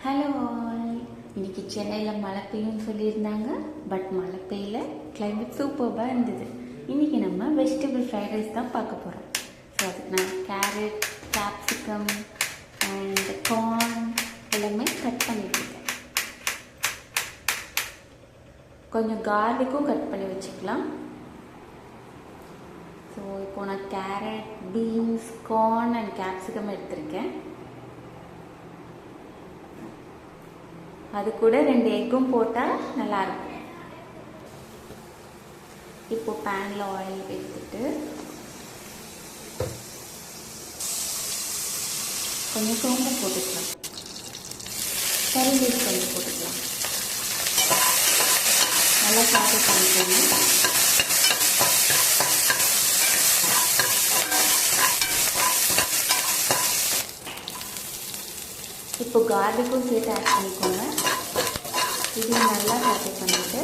Hello all. இன்னைக்கு சென்னையில் மழை பெய்யும்னு சொல்லியிருந்தாங்க. பட் மழை பெய்யல, கிளைமேட் சூப்பராக இருந்தது. இன்றைக்கி நம்ம வெஜிடபிள் ஃப்ரைட் ரைஸ் தான் பார்க்க போகிறோம். ஸோ அதுக்கு நான் கேரட், கேப்சிகம் அண்ட் கார்ன் எல்லாமே கட் பண்ணிட்டுருக்கேன். கொஞ்சம் கார்லிக்கும் கட் பண்ணி வச்சுக்கலாம். ஸோ இப்போது நான் carrot, beans, corn and capsicum எடுத்திருக்கேன். அது கூட 2 எக்கும் போட்டால் நல்லாயிருக்கும். இப்போ பேனில் ஆயில் எடுத்துட்டு கொஞ்சம் சோம்பு போட்டுக்கலாம், கறி லீஃப் கொஞ்சம் போட்டுக்கலாம். நல்லா சாப்பிட்டு பண்ணிக்கோங்க. இப்போ கார்லிக்கும் சேர்த்து ஆட் பண்ணிக்கோங்க. இதையும் நல்லா சாட்டை பண்ணிவிட்டு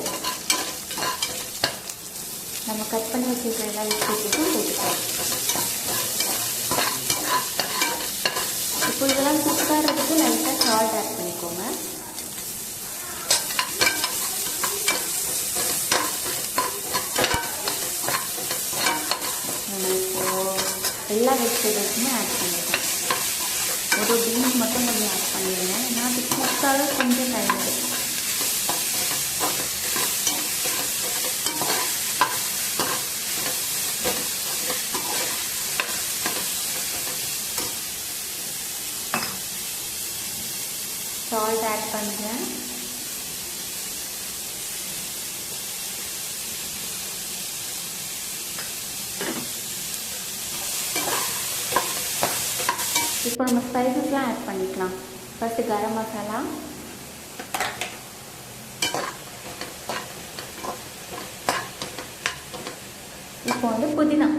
நம்ம கட் பண்ணி வச்சுருக்க எல்லா வெஜிடபிள்ஸும் போட்டுக்கலாம். இப்போ இதெல்லாம் குக் ஆகிறதுக்கு லைட்டாக சால்ட் ஆட் பண்ணிக்கோங்க. நம்ம இப்போது எல்லா வெஜிடபிள்ஸுமே ஆட் பண்ணிக்கலாம். ஒரு பீன்ஸ் மட்டும் கொஞ்சம் ஆட் பண்ணிடுங்க, ஏன்னா அது குக்காக கொஞ்சம் டைம் எடுக்கும். சால்ட் ஆட் பண்ணுறேன். இப்போ நம்ம ஸ்பைசஸ்லாம் ஆட் பண்ணிக்கலாம். ஃபஸ்ட்டு கரம் மசாலா, இப்போ வந்து புதினா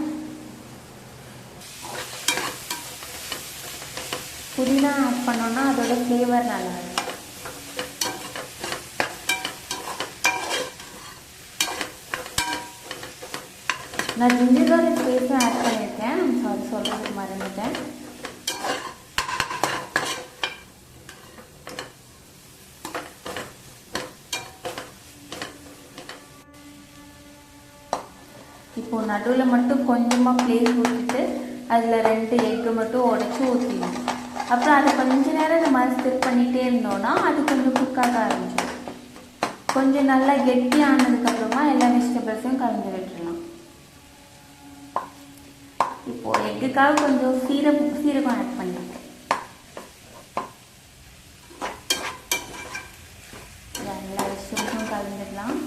ஆட் பண்ணோன்னா அதோட ஃப்ளேவர் நல்லா இருக்கும். நான் ஜிஞ்சர் கார்லிக் பேஸ்ட்டும் ஆட் பண்ணியிருக்கேன். சாரி, சொல்கிறதுக்கு மறந்துட்டேன். இப்போது நடுவில் மட்டும் கொஞ்சமாக ப்ளேஸ் ஊற்றிட்டு அதில் 2 எக்கு மட்டும் உடச்சி ஊற்றிடணும். அப்புறம் அதை கொஞ்ச நேரம் இந்த மாதிரி ஸ்டிப் பண்ணிகிட்டே இருந்தோன்னா அது கொஞ்சம் குக்காக ஆரம்பிச்சிடும். கொஞ்சம் நல்லா கெட்டியானதுக்கப்புறமா எல்லா வெஜிடபிள்ஸையும் கலந்து விட்டுடலாம். இப்போது எக்குக்காக கொஞ்சம் சீரகம் ஆட் பண்ணியிருக்கேன். எல்லா வெஜிடபிள்ஸும் கலந்துடலாம்.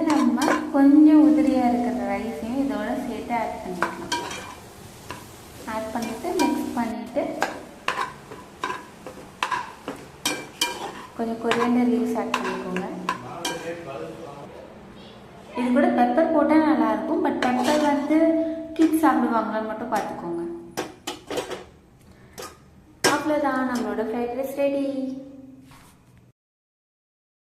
நம்ம கொஞ்சம் உதிரியாக இருக்கிற ரைஸையும் இதோட சேர்த்து ஆட் பண்ணிக்கலாம். ஆட் பண்ணிவிட்டு மிக்ஸ் பண்ணிவிட்டு கொஞ்சம் கொரியண்டர் லீவ்ஸ் ஆட் பண்ணிக்கோங்க. இது கூட பெப்பர் போட்டால் நல்லாயிருக்கும். பட் பெப்பர் வந்து கிட்ஸ் சாப்பிடுவாங்களான்னு மட்டும் பார்த்துக்கோங்க. அவ்வளோதான், நம்மளோட ஃப்ரைட் ரைஸ் ரெடி.